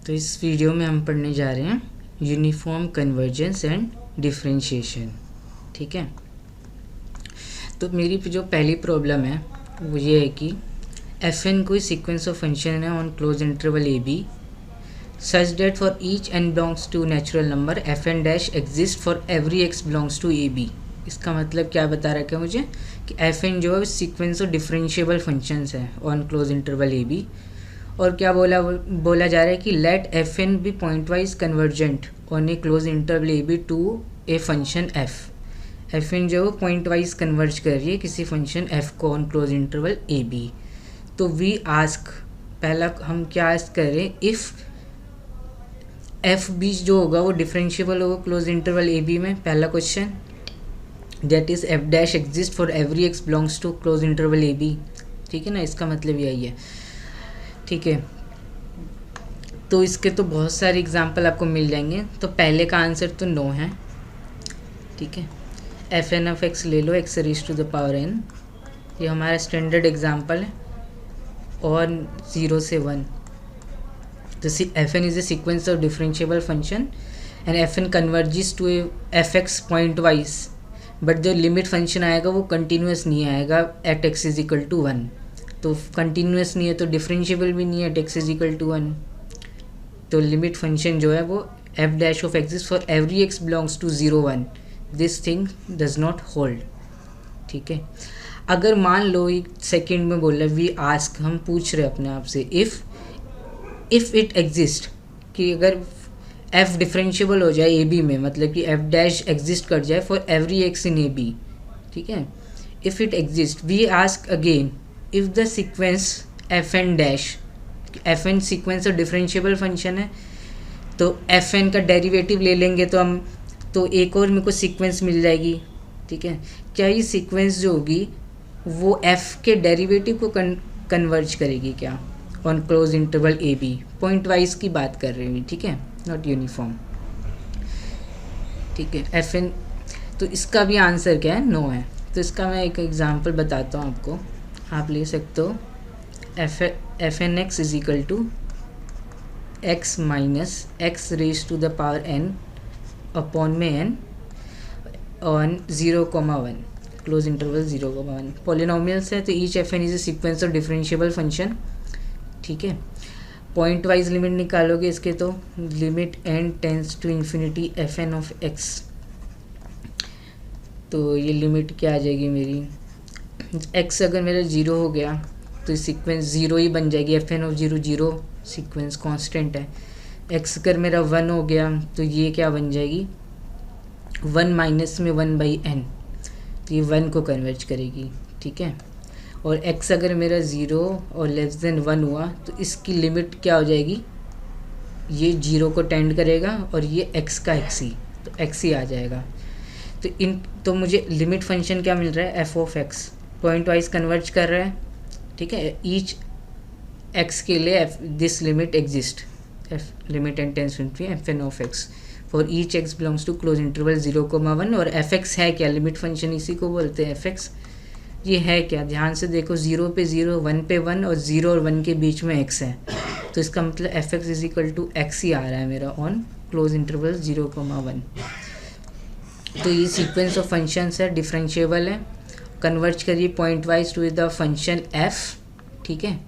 तो इस वीडियो में हम पढ़ने जा रहे हैं यूनिफॉर्म कन्वर्जेंस एंड डिफरेंशिएशन। ठीक है, तो मेरी जो पहली प्रॉब्लम है वो ये है कि एफ एन कोई सीक्वेंस ऑफ फंक्शन है on close interval A B such that for each N belongs to natural number F N dash exist for every x belongs to A B. इसका मतलब क्या बता रखा है मुझे कि एफ एन जो है सीक्वेंस ऑफ डिफरेंशिएबल फंक्शंस है on close interval A B. और क्या बोला जा रहा है कि let F N be pointwise convergent on a close interval A B to a function F. F N जो पॉइंट वाइज कन्वर्ज कर रही है किसी फंक्शन एफ को on close interval A B. तो वी आस्क, पहला हम क्या आस्क करें, इफ़ एफ बी जो होगा वो डिफरेंशिएबल होगा क्लोज इंटरवल ए बी में। पहला question, that is F dash exist for every x belongs to close interval A B. ठीक है ना, इसका मतलब यही है। ठीक है, तो इसके तो बहुत सारे एग्जाम्पल आपको मिल जाएंगे। तो पहले का आंसर तो नो है। ठीक है, एफ एन ऑफ एक्स ले लो, X raise to the power N, ये हमारा स्टैंडर्ड एग्जाम्पल है, और 0 से 1। तो F N is a sequence of differentiable function and F N converges to F X pointwise, but जो लिमिट फंक्शन आएगा वो कंटिन्यूस नहीं आएगा at X is equal to 1। तो कंटिन्यूस नहीं है तो डिफरेंशिएबल भी नहीं है at X is equal to 1। तो लिमिट फंक्शन जो है वो F dash of exist for every x belongs to 0 1, this thing does not hold. ठीक है, अगर मान लो एक सेकेंड में बोल रहे वी आस्क, हम पूछ रहे अपने आप से इफ़ इट एग्जिस्ट, कि अगर एफ डिफरेंशिएबल हो जाए ए बी में, मतलब कि एफ डैश एग्जिस्ट कर जाए for every x in A B. ठीक है, if it exist we ask again if the sequence F N dash, F N sequence of differentiable function है तो एफ एन का डेरिवेटिव ले लेंगे तो हम, तो एक और मेरे को सीक्वेंस मिल जाएगी। ठीक है, क्या ये सीक्वेंस जो होगी वो एफ के डेरिवेटिव को कन्वर्ज करेगी क्या on close interval A B? Pointwise की बात कर रही हूँ, ठीक है, नॉट यूनिफॉर्म। ठीक है, एफ एन, तो इसका भी आंसर क्या है? नो है। तो इसका मैं एक एग्जांपल बताता हूँ आपको, आप ले सकते हो F N X is equal to X minus X raise to the power N upon में N on 0,1 close interval 0,1। Polynomials है तो each F N is a sequence of differentiable function. ठीक है, पॉइंट वाइज लिमिट निकालोगे इसके तो limit N tends to infinity F N of X, तो ये लिमिट क्या आ जाएगी मेरी, एक्स अगर मेरा 0 हो गया तो सीक्वेंस 0 ही बन जाएगी, F N of 0 0, sequence constant है। एक्स अगर मेरा 1 हो गया तो ये क्या बन जाएगी, 1 माइनस में 1 बाई एन, तो ये 1 को कन्वर्ज करेगी। ठीक है, और x अगर मेरा 0 और लेस देन 1 हुआ तो इसकी लिमिट क्या हो जाएगी, ये 0 को टेंड करेगा और ये x का x ही, तो x ही आ जाएगा। तो मुझे लिमिट फंक्शन क्या मिल रहा है, F of X, pointwise converge कर रहा है। ठीक है, ईच x के लिए this limit exist, F limit and tends to F N of X for each x belongs to close interval 0,1। और एफ एक्स है क्या, लिमिट फंक्शन इसी को बोलते हैं एफ एक्स। ये है क्या, ध्यान से देखो, 0 पे 0, 1 पे 1 और 0 और 1 के बीच में x है, तो इसका मतलब F x is equal to X ही आ रहा है मेरा ऑन क्लोज इंटरवल 0,1। तो ये सीक्वेंस ऑफ फंक्शंस है, डिफरेंशिएबल है, कन्वर्ज करिए pointwise to the function f। ठीक है,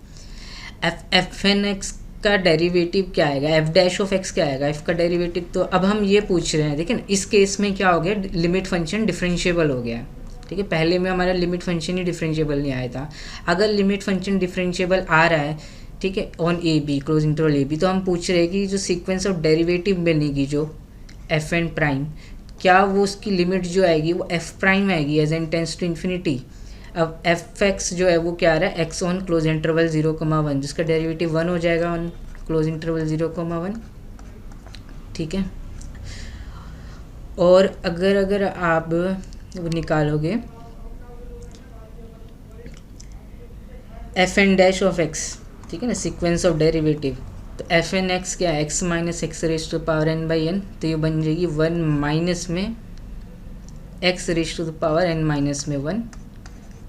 एफ एन एक्स का डेरिवेटिव क्या आएगा, एफ डैश ऑफ एक्स क्या आएगा, एफ का डेरिवेटिव। तो अब हम ये पूछ रहे हैं, देखिए ना, इस केस में क्या हो गया, लिमिट फंक्शन डिफरेंशिएबल हो गया। ठीक है, पहले में हमारा लिमिट फंक्शन ही डिफरेंशिएबल नहीं आया था। अगर लिमिट फंक्शन डिफरेंशिएबल आ रहा है, ठीक है, on A B close interval A B, तो हम पूछ रहे हैं कि जो सीक्वेंस ऑफ डेरिवेटिव बनेगी जो एफ एन प्राइम, क्या वो उसकी लिमिट जो आएगी वो एफ प्राइम आएगी as N tends to infinity. अब एफ एक्स जो है वो क्या आ रहा है, एक्स ऑन क्लोज इंटरवल 0,1, जिसका डेरिवेटिव 1 हो जाएगा ऑन क्लोज इंटरवल 0,1। ठीक है, और अगर आप वो निकालोगे F N dash of x, ठीक है ना, सीक्वेंस ऑफ डेरिवेटिव, तो एफ एन एक्स क्या है, X minus X raise to power N by N, तो ये बन जाएगी 1 माइनस में X raise to the power N minus N 1,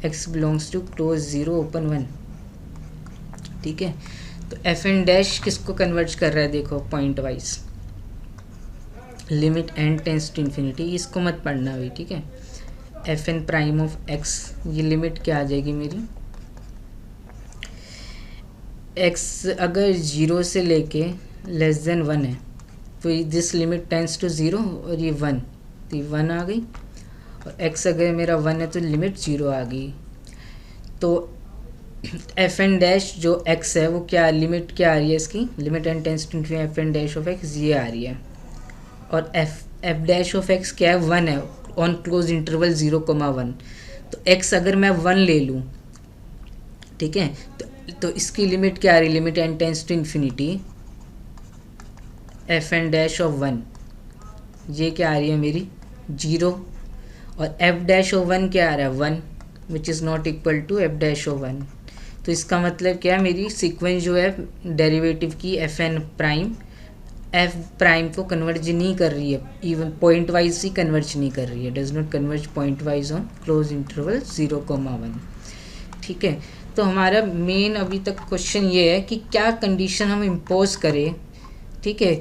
X belongs to close 0 open 1। ठीक है, तो एफ एन डैश किसको कन्वर्ज कर रहा है, देखो pointwise, limit N tends to infinity, इसको मत पढ़ना अभी, ठीक है। F N prime of x, ये लिमिट क्या आ जाएगी मेरी, एक्स अगर 0 से लेके लेस देन 1 है तो दिस लिमिट टेंस टू 0, और ये 1, तो ये 1 आ गई, और एक्स अगर मेरा 1 है तो लिमिट 0 आ गई। तो एफ एन डैश जो एक्स है वो क्या लिमिट क्या आ रही है इसकी, limit N tends to F N dash of x, ये आ रही है। और एफ डैश ऑफ एक्स क्या है, 1 है ऑन क्लोज इंटरवल 0,1। तो एक्स अगर मैं 1 ले लूँ, ठीक है, तो इसकी लिमिट क्या आ रही है, limit N tends to infinity F N dash of 1, ये क्या आ रही है मेरी 0, और एफ डैश ऑफ 1 क्या आ रहा है 1, which is not equal to f dash of 1। तो इसका मतलब क्या है, मेरी सीक्वेंस जो है डेरिवेटिव की f N prime f prime को कन्वर्ज नहीं कर रही है, इवन पॉइंट वाइज ही कन्वर्ज नहीं कर रही है, does not converge pointwise on close interval 0,1, ठीक है। तो हमारा मेन अभी तक क्वेश्चन ये है कि क्या कंडीशन हम इम्पोज करें, ठीक है,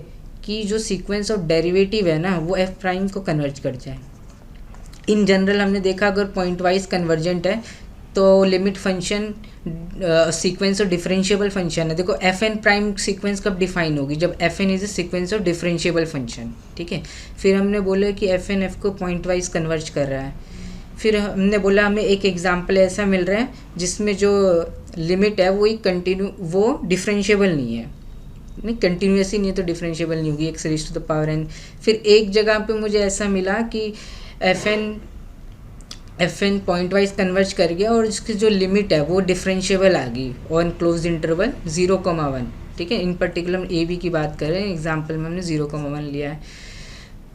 कि जो सीक्वेंस ऑफ डेरिवेटिव है ना वो एफ प्राइम को कन्वर्ज कर जाए। इन जनरल हमने देखा अगर पॉइंट वाइज कन्वर्जेंट है तो limit function sequence of differentiable function है। देखो एफ एन प्राइम सीक्वेंस कब डिफाइन होगी, जब f N is a sequence of differentiable function, ठीक है। फिर हमने बोला कि एफ एन एफ को पॉइंट वाइज कन्वर्ज कर रहा है। फिर हमने बोला हमें एक एग्जांपल ऐसा मिल रहा है जिसमें जो लिमिट है वो वो डिफरेंशिएबल नहीं है, नहीं कंटिन्यूसली नहीं है तो डिफरेंशिएबल नहीं होगी, x raise to the power n. फिर एक जगह पे मुझे ऐसा मिला कि F n pointwise converge कर गया और इसकी जो लिमिट है वो डिफरेंशिएबल आ गई ऑन क्लोज इंटरवल 0,1, ठीक है। इन पर्टिकुलर ए बी की बात कर रहे हैं, एग्जांपल में हमने 0,1 लिया है।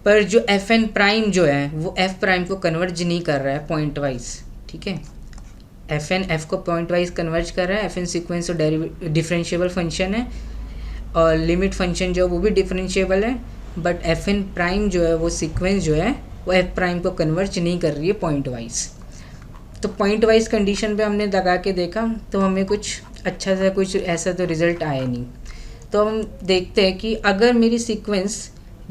पर जो एफ एन प्राइम जो है वो एफ प्राइम को कन्वर्ज नहीं कर रहा है पॉइंट वाइज, ठीक है। एफ एन एफ को पॉइंट वाइज कन्वर्ज कर रहा है, एफ एन सीक्वेंस और डिफरेंशिएबल फंक्शन है और लिमिट फंक्शन जो है वो भी डिफरेंशिएबल है, बट एफ एन प्राइम जो है वो सीक्वेंस जो है वो एफ प्राइम को कन्वर्ज नहीं कर रही है पॉइंट वाइज। तो पॉइंट वाइज कंडीशन पे हमने लगा के देखा तो हमें कुछ अच्छा सा कुछ ऐसा तो रिजल्ट आया नहीं। तो हम देखते हैं कि अगर मेरी सीक्वेंस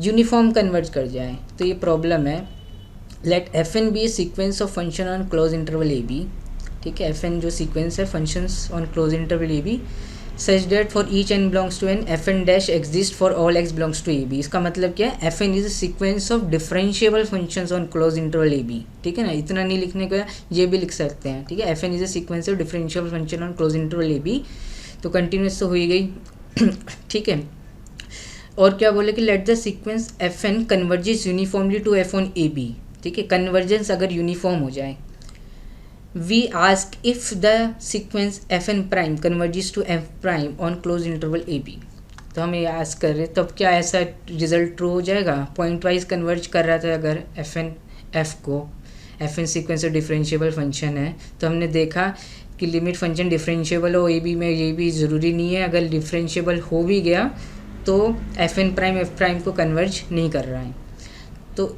यूनिफॉर्म कन्वर्ज कर जाए तो ये प्रॉब्लम है। Let F N be a sequence of function on close interval A B, ठीक है। एफ एन जो सीक्वेंस है functions on close interval A B such that for each N belongs to n F N dash exist for all x belongs to A B. इसका मतलब क्या है, F N is a sequence of differentiable functions on close interval A B, ठीक है ना। इतना नहीं लिखने का, ये भी लिख सकते हैं, ठीक है। F N is a sequence of differentiable function on close interval A B, तो कंटिन्यूस तो हो ही गई ठीक है। और क्या बोले कि let the sequence F n converges uniformly to f on A B, ठीक है। कन्वर्जेंस अगर यूनिफॉर्म हो जाए, we ask if the sequence fn prime converges to f prime on closed interval ab। तो हम ये आस्क कर रहे हैं, तब क्या ऐसा रिजल्ट ट्रू हो जाएगा। पॉइंट वाइज कन्वर्ज कर रहा था अगर एफ को, f N sequence of differentiable function है, तो हमने देखा कि लिमिट फंक्शन डिफरेंशिएबल हो ए बी में, ये भी ज़रूरी नहीं है। अगर डिफरेंशिएबल हो भी गया तो F N prime f prime को कन्वर्ज नहीं कर रहा है। तो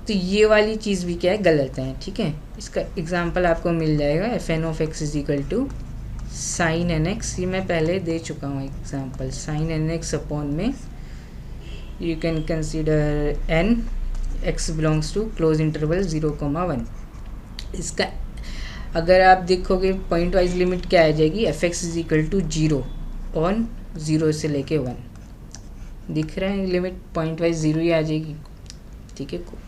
ये वाली चीज़ भी क्या है, गलत है, ठीक है। इसका एग्जांपल आपको मिल जाएगा, F N of X is equal to sine N X, ये मैं पहले दे चुका हूँ example. Sine N X upon में you can consider N X belongs to close interval 0,1। इसका अगर आप देखोगे पॉइंट वाइज लिमिट क्या आ जाएगी, f x is equal to 0 on 0 से लेके 1, दिख रहा है लिमिट पॉइंट वाइज 0 ही आ जाएगी, ठीक है।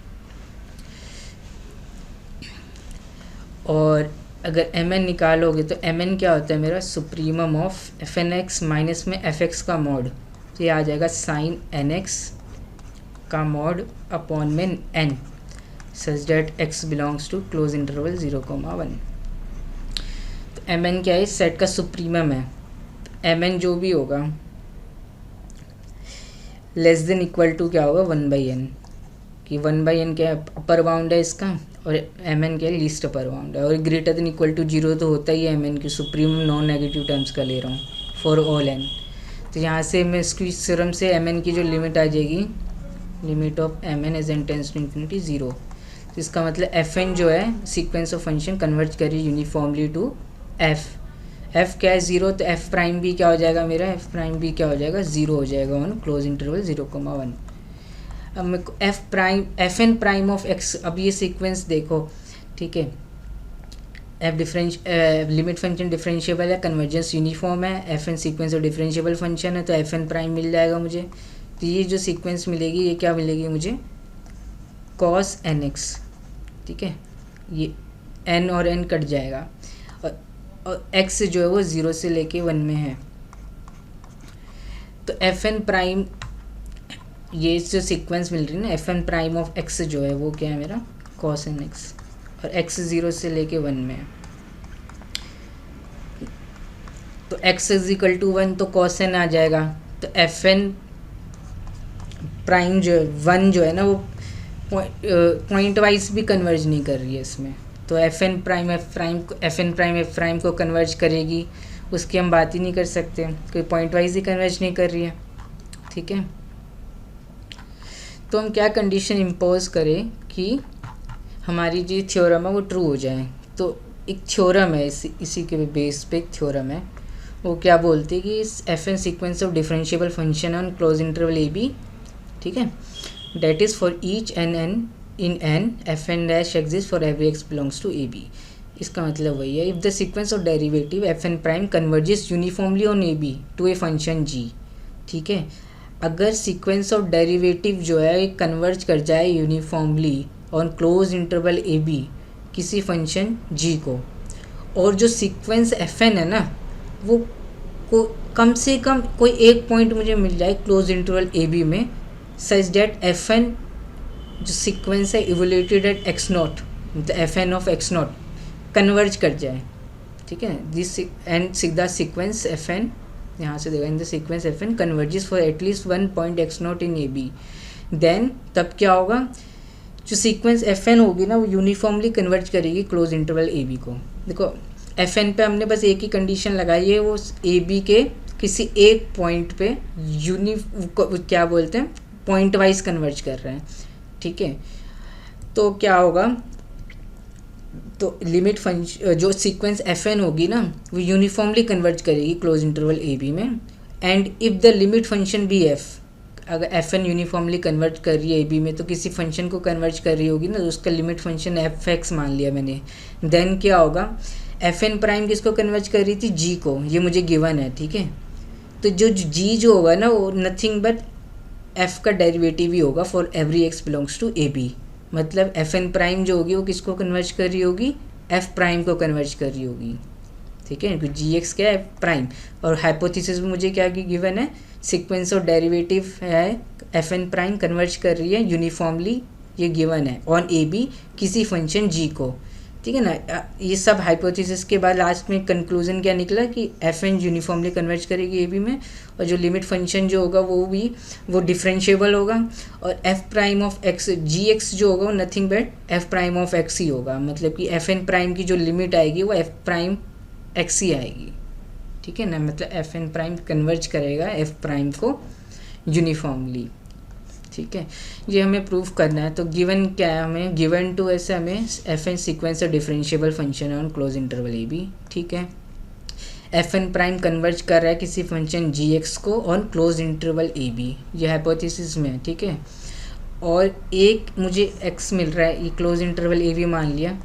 और अगर एम एन निकालोगे तो एम एन क्या होता है मेरा, supremum of f N x minus में एफ एक्स का मॉड, तो ये आ जाएगा साइन एन एक्स का मॉड अपॉन में n such that x belongs to close interval 0,1। तो एम एन क्या है, सेट का सुप्रीमम है। एम एन जो भी होगा लेस देन इक्वल टू क्या होगा 1/n, कि 1/n क्या अपर बाउंड है इसका, और एम एन क्या है लीस्ट अपर बाउंड है। और ग्रेटर देन इक्वल टू 0 तो होता ही है एम एन की, सुप्रीम नॉन नेगेटिव टर्म्स का ले रहा हूँ फॉर ऑल एन। तो यहाँ से मैं इसकी थ्योरम से एम एन की जो लिमिट आ जाएगी, limit of m n as N tends to infinity 0। तो इसका मतलब एफ एन जो है सीक्वेंस ऑफ फंक्शन कन्वर्ट करिए यूनिफॉर्मली टू एफ एफ क्या है 0, तो एफ प्राइम भी क्या हो जाएगा मेरा, एफ प्राइम भी क्या हो जाएगा 0 हो जाएगा ऑन क्लोज इंटरवल 0,1। अब मेरे को f N prime of x, अब ये सीक्वेंस देखो, ठीक है, लिमिट फंक्शन डिफरेंशिएबल है, कन्वर्जेंस यूनिफॉर्म है, एफ एन सीक्वेंस और डिफरेंशिएबल फंक्शन है, तो एफ एन प्राइम मिल जाएगा मुझे। तो ये जो सीक्वेंस मिलेगी ये क्या मिलेगी मुझे, कॉस एन एक्स, ठीक है, ये एन और एन कट जाएगा और एक्स जो है वो 0 से लेके 1 में है। तो एफ एन प्राइम, ये जो सीक्वेंस मिल रही है ना, f N prime of x जो है वो क्या है मेरा, कॉस एन एक्स, और एक्स 0 से लेके 1 में है। तो x इज इक्वल टू 1, तो कॉस एन आ जाएगा। तो एफ एन प्राइम जो है 1 जो है ना वो पॉइंट वाइज भी कन्वर्ज नहीं कर रही है इसमें। तो F N prime f prime को कन्वर्ज करेगी, उसकी हम बात ही नहीं कर सकते, कोई पॉइंट वाइज ही कन्वर्ज नहीं कर रही है, ठीक है। तो हम क्या कंडीशन इम्पोज करें कि हमारी जो थ्योरम है वो ट्रू हो जाए। तो एक थ्योरम है, इसी के बेस पे एक थ्योरम है, वो क्या बोलती है कि F N sequence of differentiable function on close interval A B, ठीक है, that is for each N N in N F N dash exist for every x belongs to A B. इसका मतलब वही है, if the sequence of derivative F N prime converges uniformly on A B to a function G, ठीक है, अगर sequence of derivative जो है converge कर जाए uniformly on close interval A b किसी फंक्शन जी को, और जो सीक्वेंस एफ एन है ना वो कम से कम कोई एक पॉइंट मुझे मिल जाए क्लोज इंटरवल ए बी में, सच डेट एफ एन जो सीक्वेंस है इवोल्यूटेड एट एक्स नॉट, मतलब f N of x naught converge कर जाए, ठीक है, दिस एंड सीधा सीक्वेंस एफ एन, यहाँ से देखो, in the sequence F n converges for at least 1 point x naught in A b, then तब क्या होगा, जो सीक्वेंस एफ एन होगी ना वो यूनिफॉर्मली कन्वर्ज करेगी क्लोज इंटरवल ए बी को। देखो एफ एन पे हमने बस एक ही कंडीशन लगाई है, वो ए बी के किसी एक पॉइंट पे क्या बोलते हैं पॉइंट वाइज कन्वर्ज कर रहे हैं, ठीक है। तो क्या होगा, तो लिमिट फंक्शन जो सीक्वेंस एफ एन होगी ना वो यूनिफॉर्मली कन्वर्ज करेगी क्लोज इंटरवल ए बी में, and if the limit function be f, अगर एफ एन यूनिफॉर्मली कन्वर्ट कर रही है ए बी में तो किसी फंक्शन को कन्वर्ट कर रही होगी ना, तो उसका लिमिट फंक्शन एफ एक्स मान लिया मैंने, देन क्या होगा, एफ एन प्राइम किसको कन्वर्ट कर रही थी, जी को, ये मुझे गिवन है, ठीक है। तो जो जी जो होगा ना वो नथिंग बट एफ का डेरिवेटिव ही होगा for every x belongs to A b, मतलब एफ एन प्राइम जो होगी वो किसको कन्वर्ट कर रही होगी, एफ प्राइम को कन्वर्ट कर रही होगी, ठीक है, क्योंकि जी एक्स क्या है प्राइम, और हाइपोथेसिस में मुझे क्या गिवन है, सीक्वेंस ऑफ डेरिवेटिव है एफ एन प्राइम कन्वर्ज कर रही है यूनिफॉर्मली, ये गिवन है ऑन ए बी किसी फंक्शन जी को, ठीक है ना। ये सब हाइपोथेसिस के बाद लास्ट में कंक्लूजन क्या निकला कि एफ एन यूनिफॉर्मली कन्वर्ज करेगी ए बी में, और जो लिमिट फंक्शन जो होगा वो डिफरेंशिएबल होगा, और F prime of x ji X जो होगा वो nothing but F prime of X ही होगा, मतलब कि एफ एन प्राइम की जो लिमिट आएगी वो एफ प्राइम एक्स ही आएगी, ठीक है ना, मतलब एफ एन प्राइम कन्वर्ज करेगा एफ प्राइम को यूनिफॉर्मली, ठीक है। ये हमें प्रूफ करना है। तो गिवन क्या है, हमें गिवन टू ऐसे हमें f N sequence of differentiable function on close interval A B, ठीक है, एफ एन प्राइम कन्वर्ज कर रहा है किसी फंक्शन जी एक्स को on close interval A b, ये हाइपोथेसिस में है, ठीक है, और एक मुझे एक्स मिल रहा है, ये क्लोज इंटरवल ए बी मान लिया,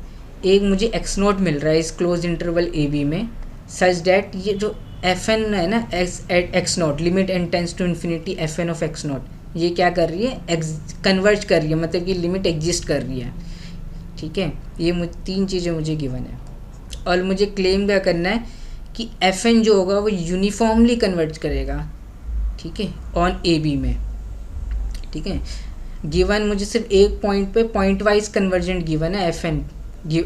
एक मुझे एक्स नोट मिल रहा है इस क्लोज इंटरवल ए बी में, सच डैट ये जो एफ एन है ना x naught limit N tends to infinity F N of x not, ये क्या कर रही है, कन्वर्ज कर रही है, मतलब कि लिमिट एग्जिस्ट कर रही है, ठीक है। ये 3 चीज़ें मुझे गिवन है, और मुझे क्लेम क्या करना है कि एफ एन जो होगा वो यूनिफॉर्मली कन्वर्ज करेगा, ठीक है, ऑन ए बी में, ठीक है। गिवन मुझे सिर्फ एक पॉइंट पे पॉइंट वाइज कन्वर्जेंट गिवन है एफ एन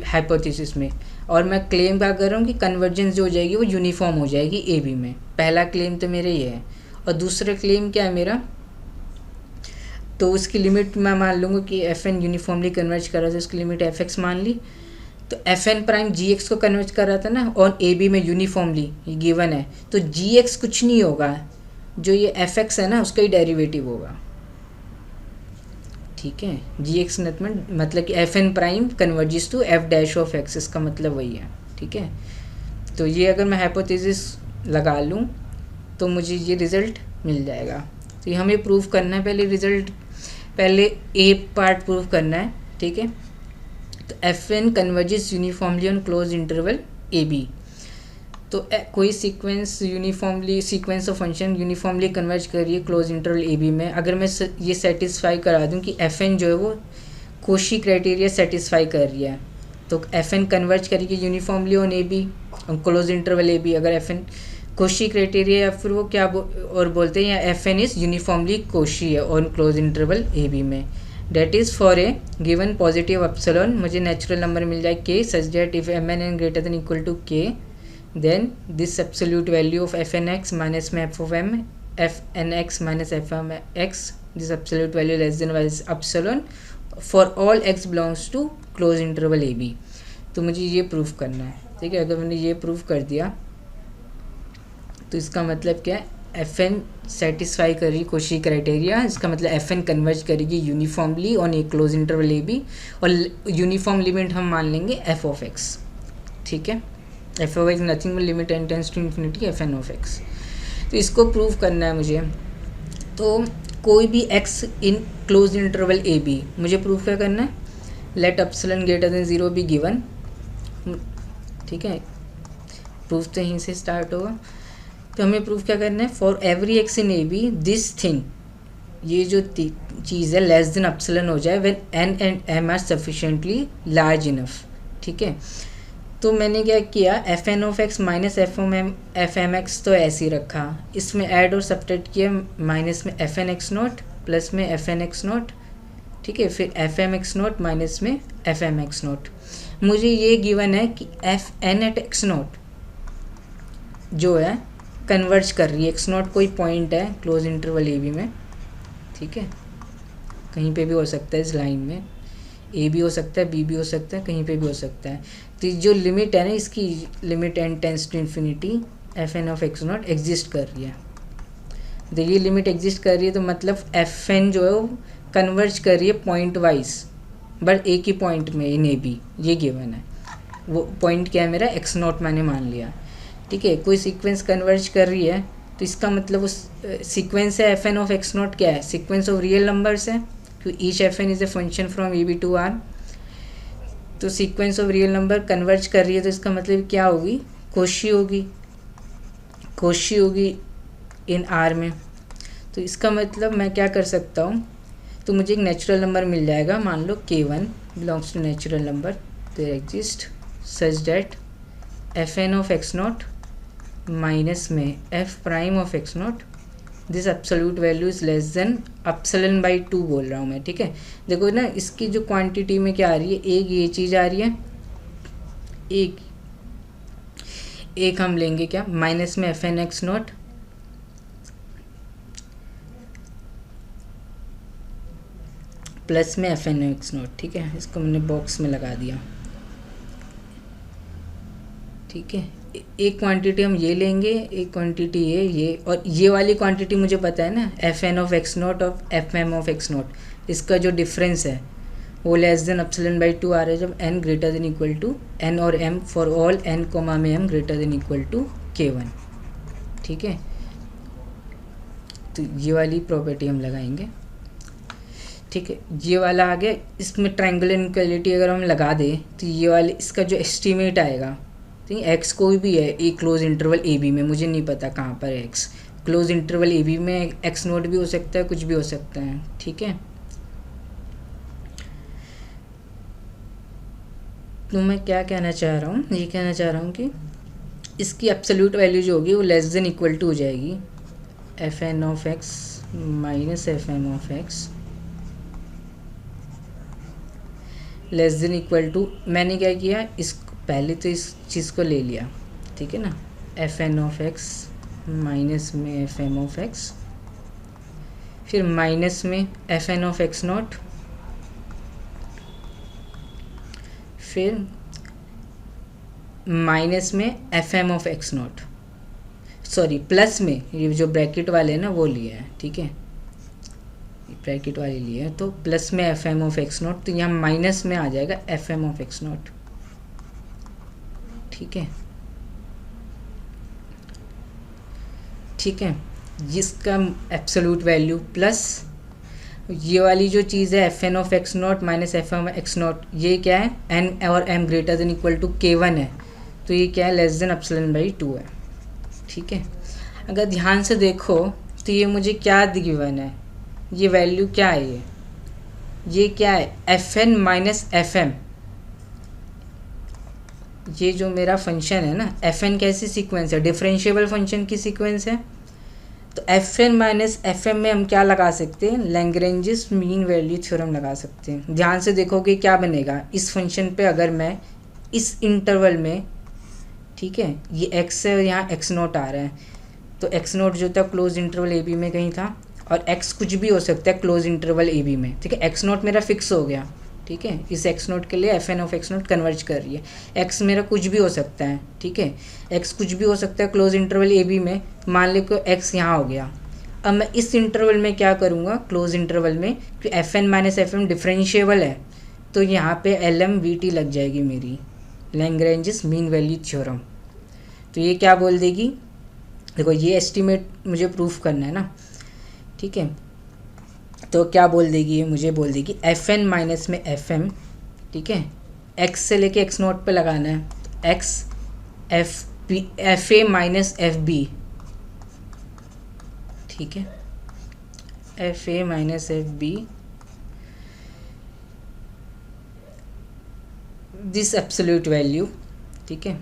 हाइपोथेसिस में, और मैं क्लेम क्या कर रहा हूँ कि कन्वर्जेंस जो हो जाएगी वो यूनिफॉर्म हो जाएगी ए बी में। पहला क्लेम तो मेरा ये है, और दूसरा क्लेम क्या है मेरा, तो उसकी लिमिट मैं मान लूँगा कि एफ एन यूनिफॉर्मली कन्वर्ज कर रहा था, उसकी लिमिट एफ एक्स मान ली, तो एफ एन प्राइम जी एक्स को कन्वर्ज कर रहा था ना ऑन ए बी में यूनिफॉर्मली, ये गिवन है, तो जी एक्स कुछ नहीं होगा, जो ये एफ एक्स है ना उसका ही डेरिवेटिव होगा, ठीक है। जी एक्स मतलब कि F N prime converges to f dash of x, इसका मतलब वही है, ठीक है। तो ये अगर मैं हाइपोथेसिस लगा लूँ तो मुझे ये रिज़ल्ट मिल जाएगा। तो ये हमें प्रूव करना है, पहले ए पार्ट प्रूव करना है, ठीक है। तो Fn converges uniformly on close interval A B. तो कोई sequence of function uniformly converge कर रही है क्लोज इंटरवल ए बी में, अगर मैं ये सेटिस्फाई करा दूं कि Fn जो है वो कोशी क्राइटेरिया सेटिस्फाई कर रही है, तो Fn कन्वर्ज करेगी uniformly on A B, close interval A b. अगर Fn कोशी क्राइटेरिया या फिर वो क्या और बोलते हैं, या Fn इज यूनिफॉर्मली कोशी है on close interval A B में। That is for a given positive epsilon, मुझे नेचुरल नंबर मिल जाए k such that if mn greater than equal to k then this absolute value of fnx minus f of m fnx minus f of x, this absolute value less than y epsilon for all x belongs to close interval a b। तो मुझे ये proof करना है, ठीक है। अगर मैंने ये प्रूफ कर दिया तो इसका मतलब क्या है, fn सेटिस्फाई कर रही कोशी क्राइटेरिया, इसका मतलब fn कन्वर्ज करेगी uniformly on a close interval A B, और यूनिफॉर्म लिमिट हम मान लेंगे f of x, ठीक है। f of x nothing but limit n tends to infinity fn of x। तो इसको प्रूव करना है मुझे। तो कोई भी x in close interval A b मुझे प्रूव क्या करना है, let epsilon greater than 0 be given, ठीक है। प्रूफ तो यहीं से स्टार्ट होगा। तो हमें प्रूफ क्या करना है, for every x in A b this thing, ये जो चीज़ है लेस देन एप्सिलॉन हो जाए when n and m are sufficiently large enough, ठीक है। तो मैंने क्या किया, fn of x minus f m x तो ऐसे ही रखा, इसमें ऐड और सब्ट्रैक्ट किया, माइनस में fn x नॉट प्लस में fn x नॉट, ठीक है। फिर fm x नॉट माइनस में fm x नॉट। मुझे ये गिवन है कि fn एट x नॉट जो है कन्वर्ज कर रही है, x नॉट कोई पॉइंट है क्लोज इंटरवल ए बी में, ठीक है। कहीं पे भी हो सकता है, इस लाइन में ए भी हो सकता है, बी भी हो सकता है, कहीं पे भी हो सकता है। तो जो लिमिट है ना, इसकी limit n tends to infinity fn of x naught exist कर रही है। तो ये लिमिट एग्जिस्ट कर रही है, तो मतलब fn जो है वो कन्वर्ज कर रही है पॉइंट वाइज, बट एक ही पॉइंट में इन ए बी, ये गिवन है। वो पॉइंट क्या है मेरा, x नॉट मैंने मान लिया, ठीक है। कोई सीक्वेंस कन्वर्ज कर रही है तो इसका मतलब उस सीक्वेंस है fn ऑफ x नॉट क्या है, सीक्वेंस ऑफ रियल नंबर्स है, क्योंकि each fn is a function from a B to R. तो sequence of real number converge कर रही है, तो इसका मतलब क्या होगी, कोशी होगी इन आर में। तो इसका मतलब मैं क्या कर सकता हूँ, तो मुझे एक नेचुरल नंबर मिल जाएगा, मान लो k1 belongs to natural number, तो exist such that fn of x nought minus में f prime of x nought this absolute value is less than epsilon by 2 बोल रहा हूँ मैं, ठीक है। देखो ना, इसकी जो क्वांटिटी में क्या आ रही है, एक ये चीज़ आ रही है, एक हम लेंगे क्या, माइनस में fn x नॉट प्लस में fn x नॉट, ठीक है। इसको मैंने बॉक्स में लगा दिया, ठीक है। एक क्वांटिटी हम ये लेंगे, एक क्वांटिटी ये, और ये वाली क्वांटिटी मुझे पता है ना, fn ऑफ x नॉट और fm ऑफ x नॉट, इसका जो डिफरेंस है वो लेस देन एप्सिलॉन बाई 2 आ रहा है जब n greater than equal to n और m for all n comma में m greater than equal to k1, ठीक है। तो ये वाली प्रॉपर्टी हम लगाएंगे, ठीक है। ये वाला आ गया, इसमें ट्रायंगुलर इनइक्वालिटी अगर हम लगा दें तो ये वाले इसका जो एस्टीमेट आएगा, ठीक है, x कोई भी है एक क्लोज इंटरवल ए बी में, मुझे नहीं पता कहाँ पर है x, close interval A B में x नोट भी हो सकता है, कुछ भी हो सकता है, ठीक है। तो मैं क्या कहना चाह रहा हूँ, ये कहना चाह रहा हूँ कि इसकी एब्सोल्यूट वैल्यू जो होगी वो लेस देन इक्वल टू हो जाएगी fn of x minus fm of x less than equal to, मैंने क्या किया, इस पहले तो इस चीज़ को ले लिया, ठीक है ना, fn ऑफ x माइनस में fm ऑफ x, फिर माइनस में fn ऑफ x नॉट, फिर माइनस में fm of x not, sorry plus में ये जो ब्रैकेट वाले हैं ना वो लिए हैं, ठीक है, ब्रैकेट वाले लिए हैं, तो प्लस में fm ऑफ x नॉट, तो यहाँ माइनस में आ जाएगा fm ऑफ x नॉट, ठीक है। ठीक है, जिसका एब्सोल्यूट वैल्यू प्लस ये वाली जो चीज़ है F N of x not minus f m x not, ये क्या है, एन और m greater than equal to K1 है, तो ये क्या है, लेस देन एप्सिलॉन बाई 2 है। ठीक है, अगर ध्यान से देखो तो ये मुझे क्या गिवन है, ये वैल्यू क्या है, ये क्या है, F n minus f m. ये जो मेरा फंक्शन है ना, एफ एन कैसी सीक्वेंस है, डिफरेंशिएबल फंक्शन की सीक्वेंस है, तो F n minus f m में हम क्या लगा सकते हैं, लैग्रेंजिस मीन वैल्यू थ्योरम लगा सकते हैं। ध्यान से देखोगे क्या बनेगा इस फंक्शन पे, अगर मैं इस इंटरवल में, ठीक है, ये एक्स है और यहाँ एक्स नोट आ रहा है, तो एक्स नोट जो था क्लोज इंटरवल ए बी में कहीं था, और एक्स कुछ भी हो सकता है क्लोज इंटरवल ए बी में। ठीक है, एक्स नोट मेरा फिक्स हो गया। ठीक है, इस एक्स नोट के लिए f N of x naught converge कर रही है, एक्स मेरा कुछ भी हो सकता है। ठीक है, एक्स कुछ भी हो सकता है क्लोज इंटरवल ए बी में, मान ले को एक्स यहाँ हो गया। अब मैं इस इंटरवल में क्या करूँगा, क्लोज इंटरवल में, कि F n minus f m differentiable है, तो यहाँ पे एल एम वी टी लग जाएगी मेरी, लैग्रेंजिस मीन वैल्यू थ्योरम। तो ये क्या बोल देगी, देखो ये एस्टिमेट मुझे प्रूफ करना है ना। ठीक है, तो क्या बोल देगी, ये मुझे बोल देगी एफ एन माइनस में एफ एम, ठीक है, एक्स से लेके एक्स नोट पे लगाना है, तो x f b f a minus f b, ठीक है, f a minus f b, this absolute value. ठीक है,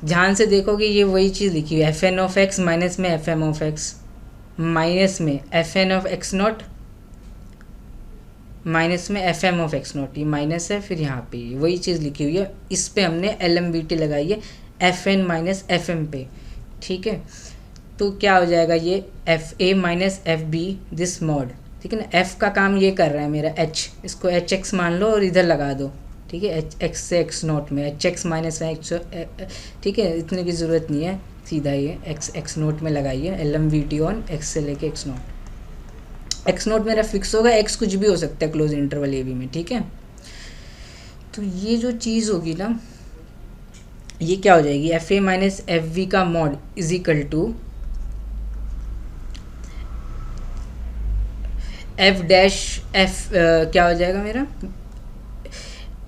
ध्यान से देखोगे ये वही चीज़ लिखी हुई है, F N of x minus में f m of x, minus में f N of x not, minus में f m of x not, ये माइनस है, फिर यहाँ पे वही चीज़ लिखी हुई है, इस पे हमने एल एम बी टी लगाई है F n minus f m पे। ठीक है, तो क्या हो जाएगा, ये f a minus f b this mod. ठीक है ना, एफ का काम ये कर रहा है मेरा एच, इसको एच एक्स मान लो और इधर लगा दो। ठीक है, एच एक्स से एक्स नोट में एच एक्स माइनस एक्स, ठीक है, इतने की ज़रूरत नहीं है, सीधा ये एक्स एक्स नोट में लगाइए L M V T on x से लेके एक्स नोट। एक्स नोट मेरा फिक्स होगा, एक्स कुछ भी हो सकता है क्लोज इंटरवल ए बी में। ठीक है, तो ये जो चीज़ होगी ना, ये क्या हो जाएगी, f a minus f b का mod is equal to f dash f, क्या हो जाएगा मेरा,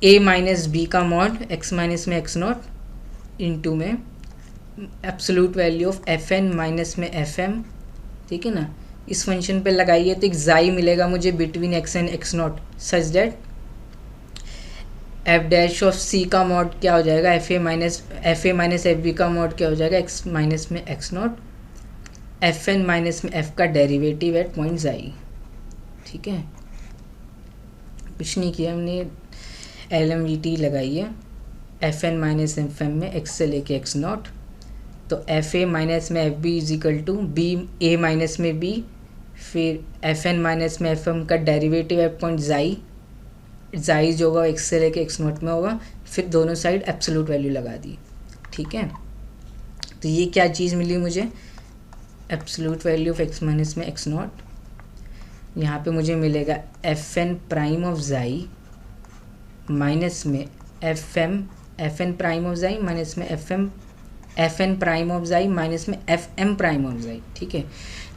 ए माइनस बी का मॉड एक्स माइनस में एक्स नॉट इंटू में absolute value of f n minus में एफ एम। ठीक है ना, इस फंक्शन पे लगाइए तो एक जाई मिलेगा मुझे between x and x nought, such that f dash of c का मॉड क्या हो जाएगा, f a minus f b का मॉड क्या हो जाएगा, एक्स माइनस में x nought, f n minus में एफ का डेरिवेटिव एट पॉइंट जाई। ठीक है, कुछ नहीं किया हमने, एल एम वी टी लगाई है F n minus f m में एक्स से लेके एक्स नॉट, तो एफ ए माइनस में f b is equal to b a minus में बी, फिर एफ एन माइनस में एफ एम का derivative at point xi, xi जो होगा एक्स से लेके एक्स नॉट में होगा, फिर दोनों साइड एब्सोल्यूट वैल्यू लगा दी। ठीक है, तो ये क्या चीज़ मिली मुझे, absolute value of x minus में एक्स नॉट, यहाँ पे मुझे मिलेगा एफ एन प्राइम ऑफ जाई माइनस में एफ एन प्राइम ऑफ जाई माइनस में एफ एन प्राइम ऑफ जाई माइनस में एफ एम प्राइम ऑफ जाई। ठीक है,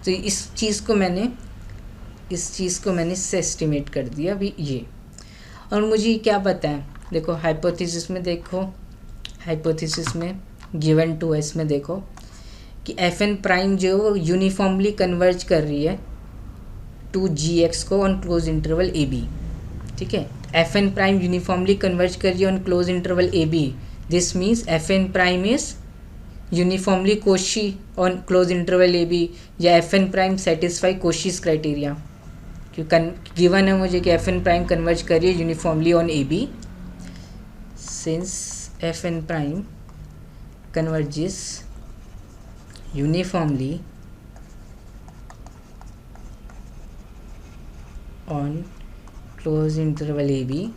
तो इस चीज़ को मैंने इससे एस्टिमेट कर दिया अभी ये। और मुझे क्या पता है, देखो हाइपोथेसिस में, देखो हाइपोथेसिस में गिवन टू एस में देखो कि एफ एन प्राइम जो यूनिफॉर्मली कन्वर्ज कर रही है टू जी एक्स को on close interval A B. ठीक है, F N prime uniformly converge कर रही है on close interval A b, this means f N prime is uniformly Cauchy on close interval A b, या f N prime satisfy Cauchy's criteria, क्योंकि given है मुझे कि एफ एन प्राइम कन्वर्ज कर रही है uniformly on A b, since f N prime converges uniformly on close interval A B.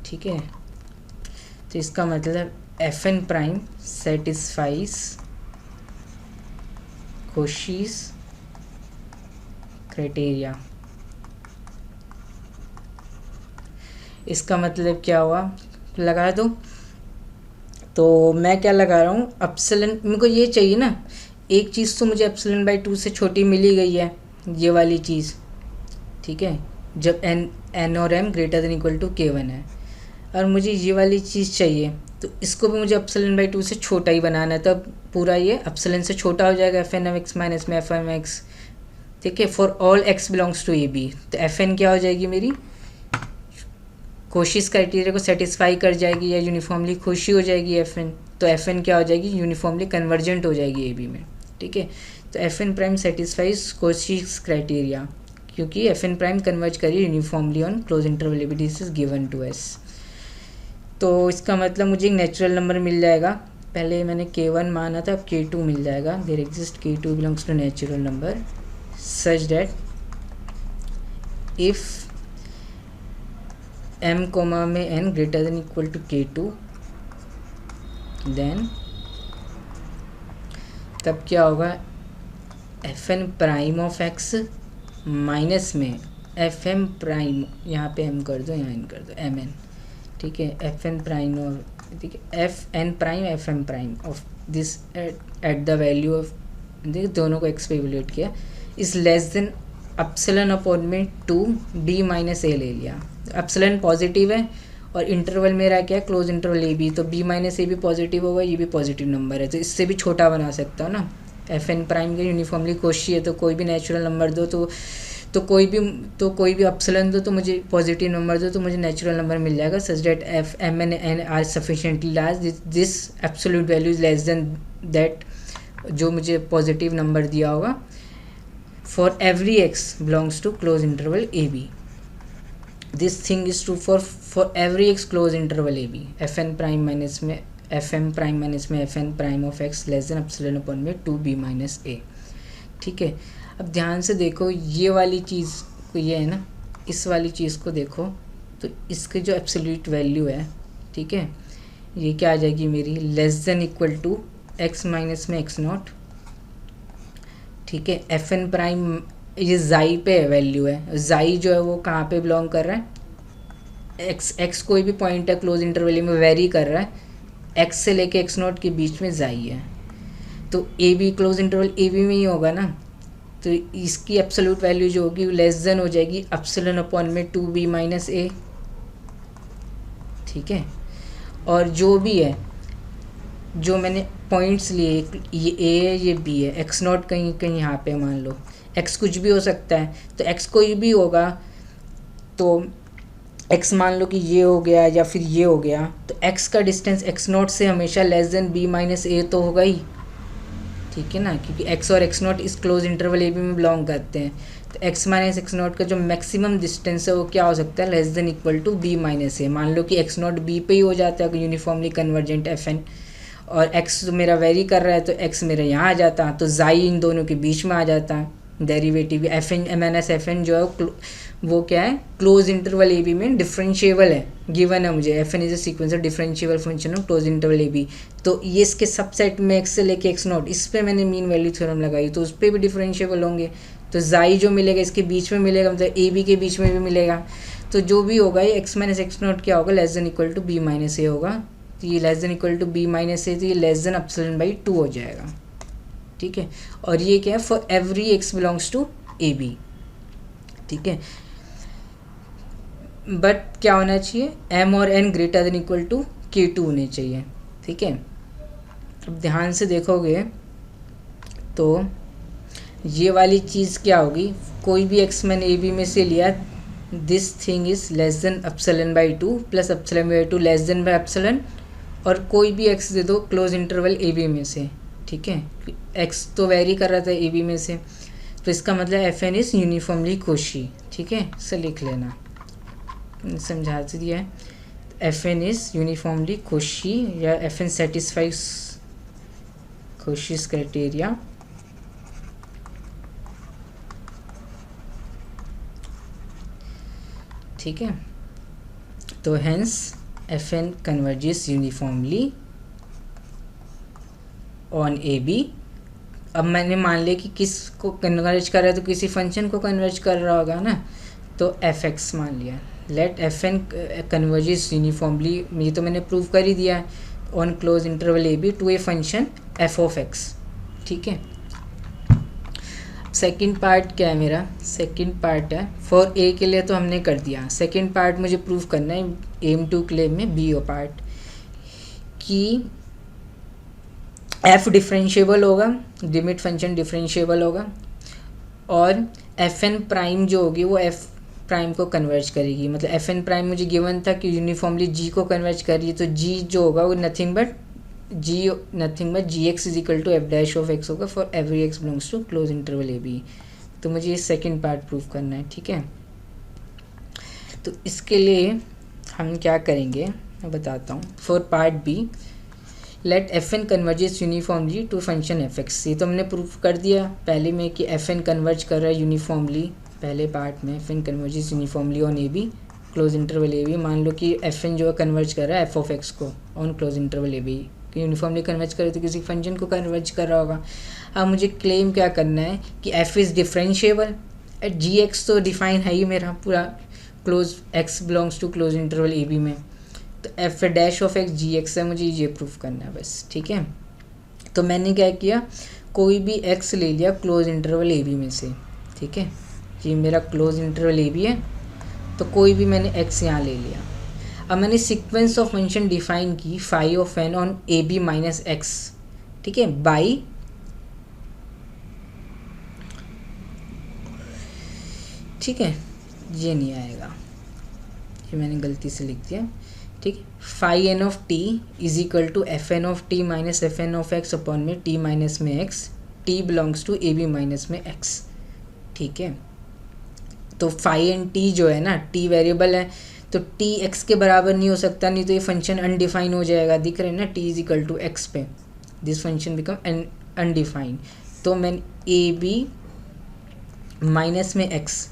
ठीक है, तो इसका मतलब f N prime satisfies Cauchy's criteria. इसका मतलब क्या हुआ, लगा दो, तो मैं क्या लगा रहा हूँ, एप्सिलॉन मेरे को ये चाहिए ना, एक चीज़ तो मुझे एप्सिलॉन बाई 2 से छोटी मिली गई है, ये वाली चीज़, ठीक है, जब n और m greater than equal to k1 है, और मुझे ये वाली चीज़ चाहिए, तो इसको भी मुझे एप्सिलॉन बाई 2 से छोटा ही बनाना है, तब पूरा ये एप्सिलॉन से छोटा हो जाएगा F n m x minus में एफ एम एक्स, ठीक है, for all x belongs to A B. तो एफ एन क्या हो जाएगी मेरी, कोशिश क्राइटेरिया को सेटिस्फाई कर जाएगी या यूनिफॉर्मली खुशी हो जाएगी एफ एन, तो एफ एन क्या हो जाएगी, यूनिफॉर्मली कन्वर्जेंट हो जाएगी ए बी में, ठीक है। तो F N prime satisfies Cauchy's criteria, क्योंकि एफ एन प्राइम कन्वर्ज करिए uniformly on close interval A b, this is given to us. तो इसका मतलब मुझे एक नेचुरल नंबर मिल जाएगा, पहले मैंने k1 माना था, अब k2 मिल जाएगा, there exist k2 belongs to natural number such that if m comma में n greater than equal to k2, then तब क्या होगा, f N prime of x minus में एफ एम प्राइम, यहाँ पे m कर दो, यहाँ n कर दो, एम एन, ठीक है, एफ एन प्राइम और, ठीक है, F N prime f m prime of this at the value of, देखिए दोनों को x पे इवेल्यूएट किया, is less than epsilon upon में 2b माइनस ए ले लिया। एप्सिलॉन पॉजिटिव है और इंटरवल मेरा क्या है, क्लोज इंटरवल ए बी, तो b माइनस ए भी पॉजिटिव होगा, ये भी पॉजिटिव नंबर है, तो इससे भी छोटा बना सकता हूँ ना। एफ एन प्राइम के यूनिफॉर्मली कोशी है, तो कोई भी नेचुरल नंबर दो, तो कोई भी एप्सिलॉन दो, तो मुझे पॉजिटिव नंबर दो, तो मुझे नेचुरल नंबर मिल जाएगा such that f m n n are sufficiently large, this absolute value is less than that, जो मुझे पॉजिटिव नंबर दिया होगा, for every x belongs to close interval A b, this thing is true for every x close interval A b, f N prime minus में f m prime minus में f N prime of x less than epsilon upon में 2b minus ए, ठीक है। अब ध्यान से देखो, ये वाली चीज़ को, ये है ना, इस वाली चीज़ को देखो, तो इसके जो एब्सोल्यूट वैल्यू है, ठीक है, ये क्या आ जाएगी मेरी, less than equal to x minus में x नॉट, ठीक है। एफ एन प्राइम ये जाई पे वैल्यू है, जाई जो है वो कहाँ पे बिलोंग कर रहा है, x कोई भी पॉइंट है क्लोज इंटरवल में वेरी कर रहा है, x से लेके x नॉट के बीच में जाई है, तो a B close interval A B में ही होगा ना, तो इसकी एब्सोल्यूट वैल्यू जो होगी वो लेस देन हो जाएगी एप्सिलॉन अपॉन में 2b माइनस ए, ठीक है। और जो भी है, जो मैंने पॉइंट्स लिए, ये a है, ये b है, x नॉट कहीं कहीं यहाँ पे मान लो, x कुछ भी हो सकता है, तो x कोई भी होगा, तो x मान लो कि ये हो गया या फिर ये हो गया, तो x का डिस्टेंस x नॉट से हमेशा less than b minus a तो होगा ही, ठीक है ना, क्योंकि x और x नॉट इस क्लोज इंटरवल ए बी में बिलोंग करते हैं, तो x माइनस एक्स नॉट का जो मैक्सिमम डिस्टेंस है वो क्या हो सकता है, less than equal to b minus a. मान लो कि x नॉट b पे ही हो जाता है यूनिफॉर्मली कन्वर्जेंट एफ एन, और x तो मेरा वेरी कर रहा है, तो x मेरा यहाँ आ जाता, तो जाई इन दोनों के बीच में आ जाता, derivative F n m n s f N जो है वो क्या है, क्लोज इंटरवल ए बी में डिफरेंशिएबल है, गिवन है मुझे, f N is a sequence of differentiable function of close interval A B, तो ये इसके सबसेट में x से लेके x नॉट, इस पर मैंने मीन वैल्यू थ्योरम लगाई, तो उस पर भी डिफरेंशिएबल होंगे, तो जाई जो मिलेगा इसके बीच में मिलेगा, मतलब ए बी के बीच में भी मिलेगा, तो जो भी होगा ये x माइनस एक्स नॉट क्या होगा, less than equal to b minus a होगा, तो ये less than equal to b minus a, तो ये लेस देन एप्सिलॉन बाई 2 हो जाएगा, ठीक है। और ये क्या है, for every x belongs to A B, ठीक है। बट क्या होना चाहिए, m और n greater than equal to k2 होने चाहिए, ठीक है। अब ध्यान से देखोगे तो ये वाली चीज़ क्या होगी, कोई भी x मैंने ए बी में से लिया, this thing is less than epsilon by 2 plus epsilon by 2 less than by epsilon, और कोई भी x दे दो क्लोज इंटरवल ए बी में से, ठीक है, x तो वेरी कर रहा था ए बी में से, तो इसका मतलब f n is uniformly Cauchy, ठीक है, इसे लिख लेना, समझा दिया है, F n is uniformly Cauchy या f n satisfies Cauchy's criteria, ठीक है। तो hence f n converges uniformly on A b. अब मैंने मान लिया कि किस को कन्वर्ज कर रहा है, तो किसी फंक्शन को कन्वर्ज कर रहा होगा ना, तो एफ एक्स मान लिया, let F n converges uniformly, ये तो मैंने प्रूव कर ही दिया है, on close interval A B to a function f of x, ठीक है। सेकंड पार्ट क्या है मेरा, सेकंड पार्ट है फॉर ए के लिए तो हमने कर दिया, सेकंड पार्ट मुझे प्रूव करना है एम टू क्लेम में बी ओ पार्ट कि एफ डिफरेंशिएबल होगा, लिमिट फंक्शन डिफरेंशिएबल होगा और एफ एन प्राइम जो होगी वो एफ प्राइम को कन्वर्ज करेगी। मतलब एफ एन प्राइम मुझे गिवन था कि यूनिफॉर्मली जी को कन्वर्ज कर रही है, तो जी जो होगा वो nothing but g x is equal to f dash of x होगा for every x belongs to close interval A B. तो मुझे ये सेकेंड पार्ट प्रूव करना है, ठीक है। तो इसके लिए हम क्या करेंगे मैं बताता हूँ। For part b let F n converges uniformly to function f x. ये तो हमने प्रूव कर दिया पहले में कि एफ एन कन्वर्ज कर रहा है यूनिफॉर्मली, पहले पार्ट में f n converges uniformly on A B close interval A b. मान लो कि एफ एन जो है कन्वर्ज कर रहा है एफ ऑफ एक्स को on close interval A b, uniformly converge करे तो किसी फंक्शन को कन्वर्ज कर रहा होगा। अब मुझे क्लेम क्या करना है कि f is differentiable at g x, तो डिफाइन है ही मेरा पूरा close x belongs to close interval A B में, तो f dash of x ji x है, मुझे ये प्रूफ करना है बस, ठीक है। तो मैंने क्या किया, कोई भी एक्स ले लिया क्लोज इंटरवल ए बी में से, ठीक है। ये मेरा क्लोज इंटरवल ए बी है, तो कोई भी मैंने एक्स यहाँ ले लिया। अब मैंने सीक्वेंस ऑफ फंक्शन डिफाइन की phi of n on A b minus x, ठीक है, बाई ठीक है, ये नहीं आएगा, ये मैंने गलती से लिख दिया, ठीक है। Phi n of t is equal to F N of t minus f N of x upon में टी माइनस में x, t belongs to A b minus में एक्स, ठीक है। तो फाई एन टी जो है ना, टी वेरिएबल है तो टी एक्स के बराबर नहीं हो सकता, नहीं तो ये फंक्शन अनडिफाइन हो जाएगा, दिख रहे हैं ना, t is equal to x पे दिस फंक्शन बिकम अनडिफाइंड। तो मैंने ए बी माइनस में एक्स,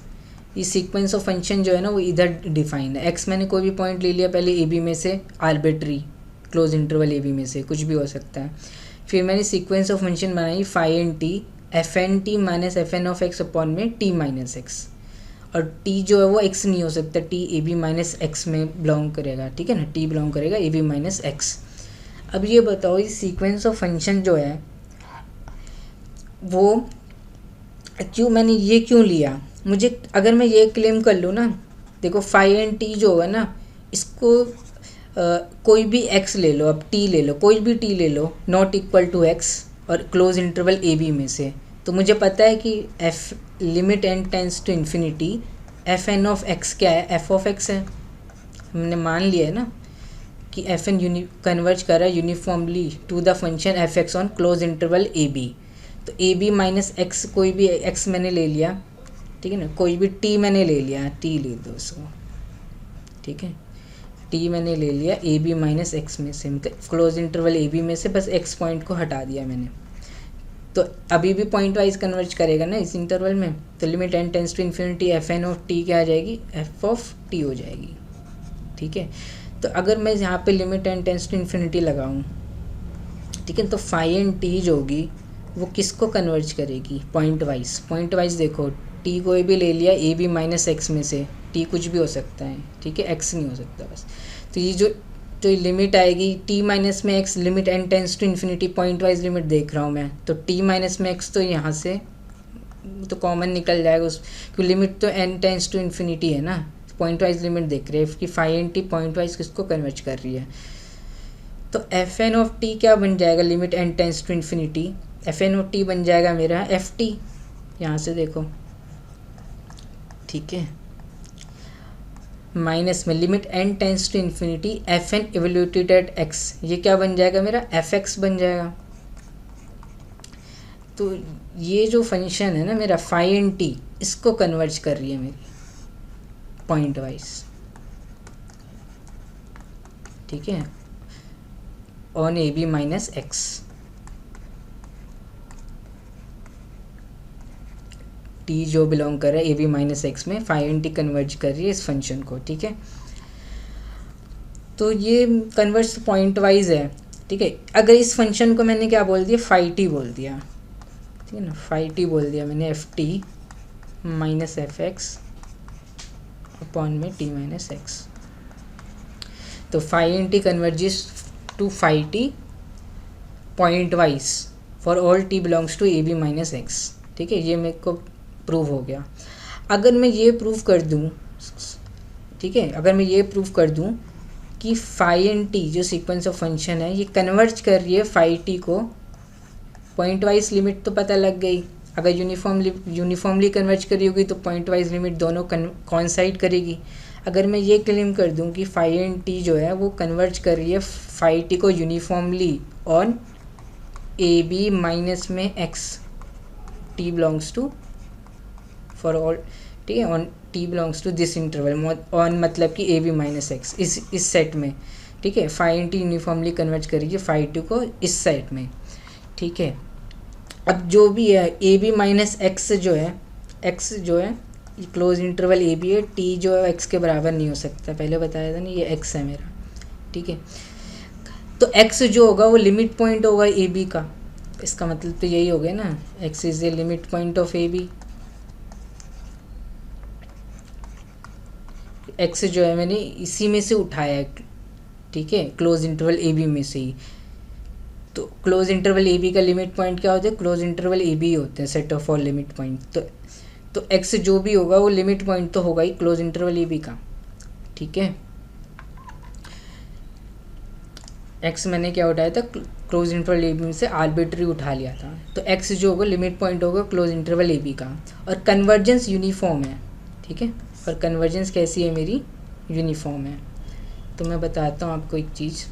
ये सीक्वेंस ऑफ फंक्शन जो है ना वो इधर डिफाइन है। एक्स मैंने कोई भी पॉइंट ले लिया पहले ए बी में से, arbitrary close interval A B में से कुछ भी हो सकता है। फिर मैंने सीक्वेंस ऑफ फंक्शन बनाई phi n t f n t minus f N of x upon में टी माइनस एक्स, और टी जो है वो एक्स नहीं हो सकता, t a b minus x में बिलोंग करेगा, ठीक है ना, टी बिलोंग करेगा ए बी माइनस एक्स। अब ये बताओ ये सीक्वेंस ऑफ फंक्शन जो है वो क्यों मैंने ये क्यों लिया। मुझे अगर मैं ये क्लेम कर लूँ ना, देखो फाई एन टी जो होगा ना, इसको कोई भी एक्स ले लो, अब टी ले लो, कोई भी टी ले लो नॉट इक्वल टू एक्स और क्लोज इंटरवल ए बी में से, तो मुझे पता है कि f limit N tends to infinity F N of x क्या है, एफ ऑफ एक्स है। हमने मान लिया है ना कि एफ एन कन्वर्ज कर रहा है uniformly to the function f x on close interval A B. तो ए बी माइनस एक्स, कोई भी एक्स मैंने ले लिया, ठीक है ना, कोई भी टी मैंने ले लिया, टी ले दो उसको, ठीक है, टी मैंने ले लिया ए बी माइनस एक्स में से, मतलब क्लोज इंटरवल ए बी में से बस एक्स पॉइंट को हटा दिया मैंने, तो अभी भी पॉइंट वाइज कन्वर्ज करेगा ना इस इंटरवल में। तो limit N tends to infinity F N of t क्या आ जाएगी, एफ ऑफ टी हो जाएगी, ठीक है। तो अगर मैं यहाँ पे limit N tends to infinity लगाऊँ, ठीक है, तो फाई एन टी जो होगी वो किसको कन्वर्ज करेगी, पॉइंट वाइज देखो, टी कोई भी ले लिया ए बी माइनस एक्स में से, टी कुछ भी हो सकता है, ठीक है, एक्स नहीं हो सकता बस। तो ये जो लिमिट आएगी टी माइनस में x, limit N tends to infinity, pointwise limit देख रहा हूँ मैं, तो टी माइनस में एक्स तो यहाँ से तो कॉमन निकल जाएगा उस, क्योंकि लिमिट तो एन टेंस टू इन्फिनिटी है ना, पॉइंट वाइज लिमिट देख रहे हैं कि phi n t pointwise किसको कन्वर्ज कर रही है। तो एफ एन ऑफ टी क्या बन जाएगा, limit N tends to infinity F N of t बन जाएगा मेरा एफ टी, यहाँ से देखो, ठीक है, माइनस में limit N tends to infinity F n evaluated at x, ये क्या बन जाएगा मेरा, एफ एक्स बन जाएगा। तो ये जो फंक्शन है ना मेरा फाई एन टी, इसको कन्वर्ज कर रही है मेरी पॉइंट वाइज, ठीक है, on A b minus x. T जो बिलोंग कर रहा है ए बी माइनस एक्स में, फाई एन टी कन्वर्ज कर रही है इस फंक्शन को, ठीक है। तो ये कन्वर्ज पॉइंट वाइज है, ठीक है। अगर इस फंक्शन को मैंने क्या बोल दिया, फाई टी बोल दिया, ठीक है ना, फाई टी बोल दिया मैंने f t minus f x upon में टी माइनस एक्स, तो phi n t converges to phi t pointwise for all t belongs to A b minus x, ठीक है, ये मेरे को प्रूव हो गया। अगर मैं ये प्रूव कर दूँ, ठीक है, अगर मैं ये प्रूव कर दूँ कि फाई एन टी जो सीक्वेंस ऑफ फंक्शन है ये कन्वर्ज कर रही है फाई टी को, पॉइंट वाइज लिमिट तो पता लग गई। अगर यूनिफॉर्मली कन्वर्ज करी होगी तो पॉइंट वाइज लिमिट दोनों कॉन्साइड करेगी। अगर मैं ये क्लेम कर दूं कि फाई एन टी जो है वो कन्वर्ज कर रही है फाई टी को uniformly on A b minus में x, t belongs to for all, ठीक है, on t belongs to this interval, on मतलब कि ए बी माइनस एक्स, इस सेट में, ठीक है, phi n t uniformly converge करेगी फाई टी को इस सेट में, ठीक है। अब जो भी है ए बी माइनस एक्स जो है, एक्स जो है क्लोज इंटरवल ए बी है, टी जो है एक्स के बराबर नहीं हो सकता, पहले बताया था ना, ये एक्स है मेरा, ठीक है। तो एक्स जो होगा वो लिमिट पॉइंट होगा ए बी का, इसका मतलब तो यही हो गया ना, x is a limit point of a b. X जो है मैंने इसी में से उठाया है, ठीक है, क्लोज इंटरवल ए बी में से ही। तो क्लोज इंटरवल ए बी का लिमिट पॉइंट क्या होता है, क्लोज इंटरवल ए बी होते हैं, set of all limit point. तो एक्स जो भी होगा वो लिमिट पॉइंट तो होगा ही क्लोज इंटरवल ए बी का, ठीक है। एक्स मैंने क्या उठाया था, क्लोज इंटरवल ए बी में से आर्बिट्री उठा लिया था, तो एक्स जो होगा लिमिट पॉइंट होगा क्लोज इंटरवल ए बी का। और कन्वर्जेंस यूनिफॉर्म है, ठीक है, और कन्वर्जेंस कैसी है मेरी, यूनिफॉर्म है। तो मैं बताता हूँ आपको एक चीज़,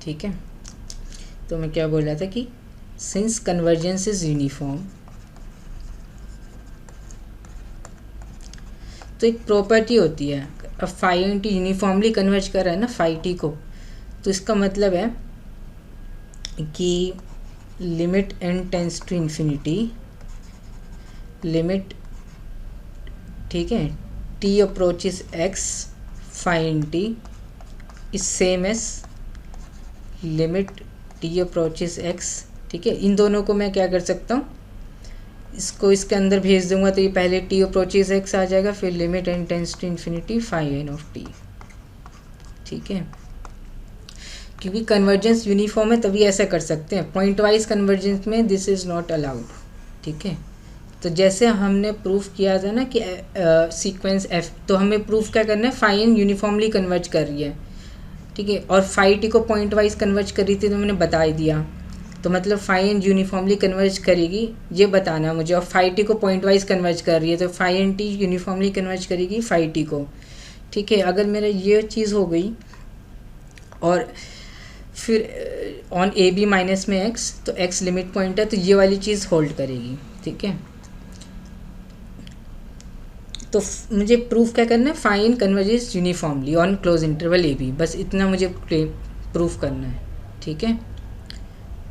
ठीक है। तो मैं क्या बोल रहा था कि सिंस कन्वर्जेंस इज यूनिफॉर्म, तो एक प्रॉपर्टी होती है, अब phi n t uniformly converge कर रहा है ना फाई टी को, तो इसका मतलब है कि limit N tends to infinity, limit, ठीक है, t approaches x phi n t is same as limit t approaches x, ठीक है। इन दोनों को मैं क्या कर सकता हूँ, इसको इसके अंदर भेज दूंगा तो ये पहले टी अप्रोचेस एक्स आ जाएगा, फिर limit N tends to infinity phi n of t, ठीक है। क्योंकि कन्वर्जेंस यूनिफॉर्म है तभी ऐसा कर सकते हैं, पॉइंट वाइज कन्वर्जेंस में दिस इज़ नॉट अलाउड, ठीक है। तो जैसे हमने प्रूफ किया था ना कि सीक्वेंस एफ, तो हमें प्रूफ क्या करना है, फाई एन यूनिफॉर्मली कन्वर्ज कर रही है, ठीक है, और फाई टी को पॉइंट वाइज कन्वर्ज कर रही थी तो मैंने बता ही दिया, तो मतलब फाई एन यूनिफॉर्मली कन्वर्ज करेगी ये बताना है मुझे, और फाई टी को पॉइंट वाइज कन्वर्ज कर रही है तो phi n t uniformly converge करेगी फाई टी को, ठीक है। अगर मेरा ये चीज़ हो गई और फिर ऑन ए बी माइनस में एक्स, तो एक्स लिमिट पॉइंट है तो ये वाली चीज़ होल्ड करेगी, ठीक है। तो मुझे प्रूफ क्या करना है, phi n converges uniformly on close interval A b, बस इतना मुझे प्रूफ करना है, ठीक है।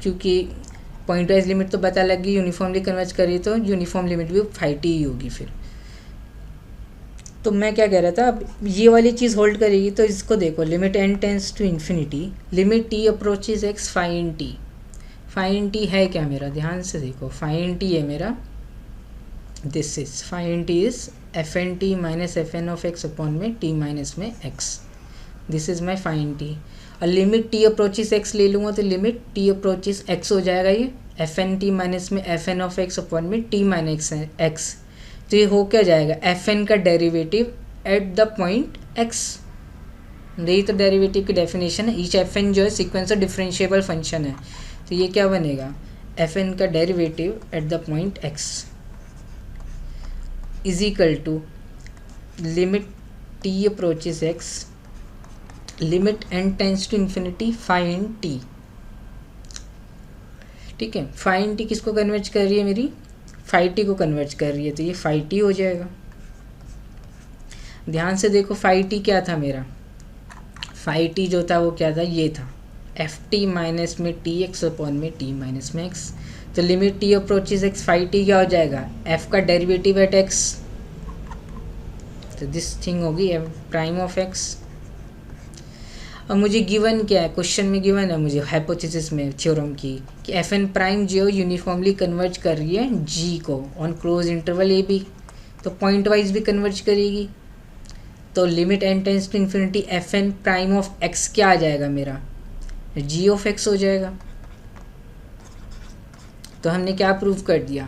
क्योंकि पॉइंट वाइज लिमिट तो पता लग गई, यूनिफॉर्मली कन्वर्ज करी तो यूनिफॉर्म लिमिट भी फाई टी ही होगी फिर। तो मैं क्या कह रहा था, अब ये वाली चीज़ होल्ड करेगी तो इसको देखो, limit N tends to infinity, limit t approaches x phi n t, phi n t है क्या मेरा, ध्यान से देखो, फाई एन टी है मेरा, this is phi n t is f n t minus f N of x upon में t minus में x, this is my phi n t. और लिमिट टी अप्रोचेस एक्स ले लूँगा तो limit t approaches x हो जाएगा, ये f n t minus में f N of x upon में टी माइनस एक्स, तो ये हो क्या जाएगा, एफ एन का derivative at the point x, यही तो डेरिवेटिव की डेफिनेशन है। ईच एफ एन जो है सीक्वेंस ऑफ डिफरेंशिएबल फंक्शन है, तो ये क्या बनेगा, एफ एन का derivative at the point x is equal to limit t approaches x, limit N tends to infinity phi n t, ठीक है। फाई एन टी किसको कन्वर्ज कर रही है, मेरी फाई टी को कन्वर्ज कर रही है, तो ये फाई टी हो जाएगा। ध्यान से देखो, फाई टी क्या था मेरा, फाई टी जो था वो क्या था, ये था एफ टी माइनस में टी एक्स अपॉन में टी माइनस में एक्स, तो limit t approaches x phi t क्या हो जाएगा, एफ का डेरिवेटिव एट एक्स, तो दिस थिंग होगी एफ प्राइम ऑफ एक्स। और मुझे गिवन क्या है, क्वेश्चन में गिवन है मुझे हाइपोथेसिस में थ्योरम की कि एफ एन प्राइम जो यूनिफॉर्मली कन्वर्ज कर रही है जी को on close interval A B, तो पॉइंट वाइज भी कन्वर्ज करेगी। तो limit N tends to infinity F N prime of x क्या आ जाएगा मेरा, जी ऑफ एक्स हो जाएगा। तो हमने क्या प्रूव कर दिया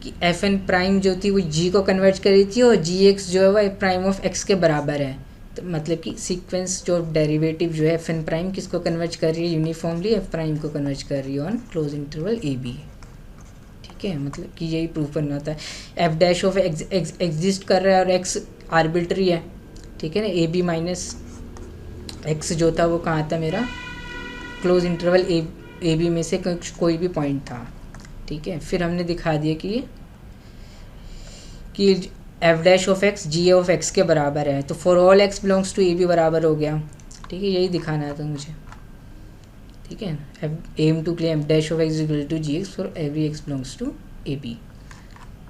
कि एफ एन प्राइम जो थी वो जी को कन्वर्ज कर रही थी और जी एक्स जो है वह प्राइम ऑफ एक्स के बराबर है। तो मतलब कि सीक्वेंस जो डेरिवेटिव जो है एफ एन प्राइम किसको कन्वर्ज कर रही है, यूनिफॉर्मली एफ प्राइम को कन्वर्ज कर रही है on close interval A B. ठीक है, मतलब कि यही प्रूव करना होता है। एफ डैश ऑफ एग्जिस्ट कर रहा है और एक्स आर्बिट्री है, ठीक है ना। ए बी माइनस एक्स जो था वो कहाँ था मेरा, क्लोज इंटरवल ए बी में से कोई भी पॉइंट था। ठीक है, फिर हमने दिखा दिया कि f dash of x g of x के बराबर है, तो for all x belongs to A b बराबर हो गया। ठीक है, यही दिखाना है तो मुझे। ठीक है, aim to claim f dash of x equal to g x for every x belongs to A B.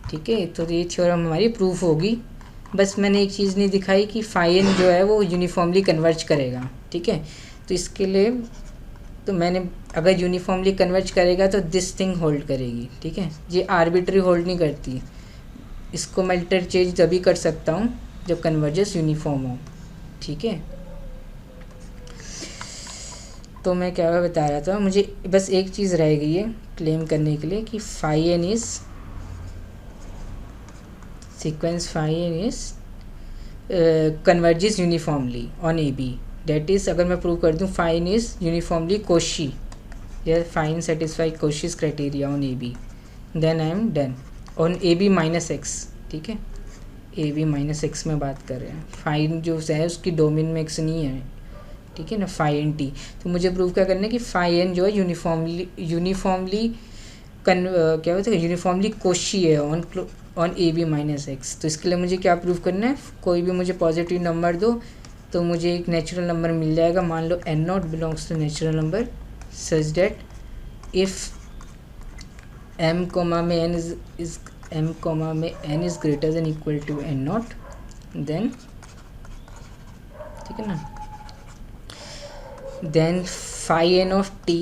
ठीक है, तो ये थ्योरम हमारी प्रूफ होगी। बस मैंने एक चीज़ नहीं दिखाई कि फाई एन जो है वो यूनिफॉर्मली कन्वर्ज करेगा। ठीक है, तो इसके लिए तो मैंने अगर यूनिफॉर्मली कन्वर्ज करेगा तो दिस थिंग होल्ड करेगी। ठीक है, ये आर्बिट्री होल्ड नहीं करती। इसको मैं इंटरचेंज तभी कर सकता हूँ जब कन्वर्जेंस यूनिफॉर्म हो। ठीक है, तो मैं क्या बता रहा था, मुझे बस एक चीज़ रह गई है क्लेम करने के लिए कि phi n is sequence phi n is converges uniformly on A b. That is अगर मैं प्रूव कर दूँ phi n is uniformly Cauchy या phi n satisfy Cauchy's criteria on A b, then I am done on A b minus x. ठीक है, a b minus x में बात कर रहे हैं। फाइन जो है उसकी डोमेन में एक्स नहीं है। ठीक है ना, फाई एन टी। तो मुझे प्रूव क्या करना है कि फाई एन जो है यूनिफॉर्मली क्या होता है, यूनिफॉर्मली कोशी है on A b minus x. तो इसके लिए मुझे क्या प्रूव करना है, कोई भी मुझे पॉजिटिव नंबर दो तो मुझे एक नेचुरल नंबर मिल जाएगा। मान लो n nought belongs to natural number such that if m comma में n इज m कॉमा में n is greater than equal to n nought, then ठीक है ना, then phi n of t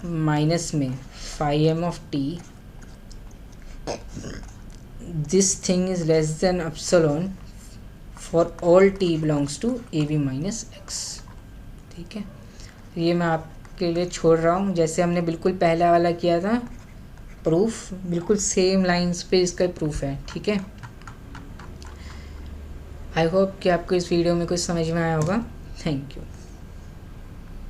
minus में phi m of t this thing is less than epsilon for all t belongs to A b minus x. ठीक है, ये मैं आपके लिए छोड़ रहा हूँ, जैसे हमने बिल्कुल पहला वाला किया था प्रूफ, बिल्कुल सेम लाइंस पे इसका प्रूफ है। ठीक है, आई होप कि आपको इस वीडियो में कुछ समझ में आया होगा। Thank you.